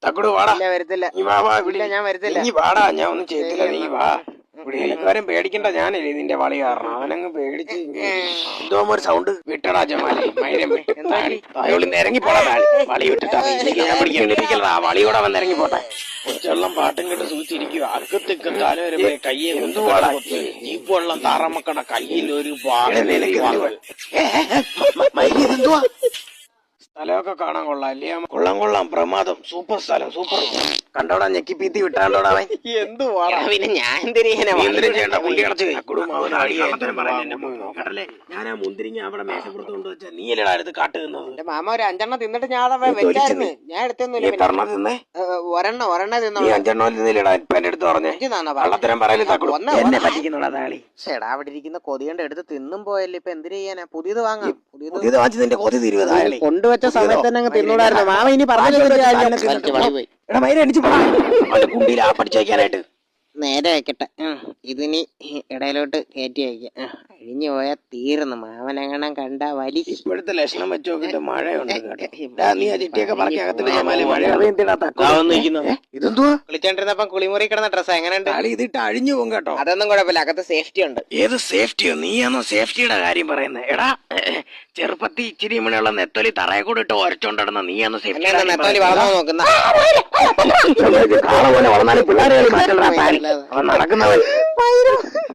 തക്കട് വാടാ. വരത്തില്ല. നീ വാ വാ ഇവിടെ. ഞാൻ വരത്തില്ല. നീ വാടാ, ഞാൻ ഒന്നും ചെയ്തില്ല. നീ വാ. ഇവിടെ പേടിക്കണ്ട, ഞാനല്ലേ നിന്റെ വളി കാരണം. അവനങ്ങ് പേടിച്ച് എന്തോ ഒരു സൗണ്ട് വിട്ടടാ ജമാലെ. മൈരം തായോളിന്ന് ഇറങ്ങിപ്പോടാ. വളി വിട്ടിട്ടാ ഞാൻ പിടിക്കല. വളിയോടെ വന്ന് ഇറങ്ങിപ്പോട്ടെ. കൊച്ചെള്ളം പാട്ടും കേട്ട് സൂചിച്ചിരിക്കുക. അക്കത്തിക്കും തല വരെ കയ്യെ എന്തുവാടാ ജീപ്പ് വെള്ളം താറമ്മക്കട കയ്യിൽ ഒരു എന്തുവാ. സ്ഥലമൊക്കെ കാണാൻ കൊള്ളാം അല്ലേ? കൊള്ളാം പ്രമാദം. സൂപ്പർ സ്ഥലം, സൂപ്പർ. കണ്ടോടാ ഞെക്കിപ്പീത്തി വിട്ടാണ്ടോടാ അവൻ. എന്തുവാടാ പിന്നെ ഞാൻ ചെയ്യണ്ട. പുള്ളി അടച്ച് നോക്കട്ടല്ലേ. ഞാൻ ആ മുന്തിരിങ്ങ അവിടെ മേശപ്പുറത്ത് കൊണ്ടുവച്ച നീ അല്ലടാ അടുത്ത് കാട്ട് തിന്നത്. മാമ ഒരു 5 തിന്നിട്ട് ഞാൻ എടുത്തൊന്നുമില്ല. തിന്നേ ഒരെണ്ണ തിന്നോ. നീ 5 തിന്നില്ലടാ. ഇപ്പൊ എന്റെ അടുത്ത് പറഞ്ഞേ കള്ളത്തരം പറയല്. എന്നെ പറ്റിക്കുന്നുടാ താളി. ചേടാ അവിടെ ഇരിക്കുന്ന കൊതികൊണ്ട് എടുത്ത് തിന്നും പോയല്ലേ. ഇപ്പൊ എന്തിനു ചെയ്യാനാ? പുതിയത് വാങ്ങാം. പുതിയത് വാങ്ങിച്ച് നിന്റെ കൊതി തീരുവതാളി. കൊണ്ടുവച്ച സമയത്ത് തന്നെ അങ്ങ് തിന്നൂടായിരുന്നു. മാമ ഇനി പറഞ്ഞു കുണ്ടിയിൽ ആ പഠിച്ചു വയ്ക്കാനായിട്ട് നേരെ വെക്കട്ടെ. ഇതിനി ഇടയിലോട്ട് കയറ്റി വയ്ക്കാം. അഴിഞ്ഞു പോയാൽ തീർന്നു. മാമനെങ്ങണം കണ്ട വലി. ഇപ്പോഴത്തെ ലക്ഷണം വെച്ച് നോക്കിട്ട് മഴയുണ്ട്. നീ ആ ചിട്ടിയൊക്കെ പറക്കി അകത്തിട്ട് ഇതെന്തുവാ? കുളിച്ചോണ്ടിരുന്നപ്പം കുളിമുറി കിടന്ന ഡ്രസ്സാ. എങ്ങനെയുണ്ട്? ഇതിട്ട് അഴിഞ്ഞു പോകും കേട്ടോ. അതൊന്നും കുഴപ്പമില്ല, അകത്ത് സേഫ്റ്റി ഉണ്ട്. ഏത് സേഫ്റ്റിയോ? നീയാണോ സേഫ്റ്റിയുടെ കാര്യം പറയുന്നത്? എടാ ചെറുപ്പത്തി ഇച്ചിരി മണിയുള്ള നെത്തോലി തറയെ കൂടെ ഇട്ട് ഒരച്ചോണ്ടിടുന്ന നീയാണോ സേഫ്റ്റി? നെത്തോലി വളർന്നു നോക്കുന്ന പിള്ളേരെ നടക്കുന്നവൻ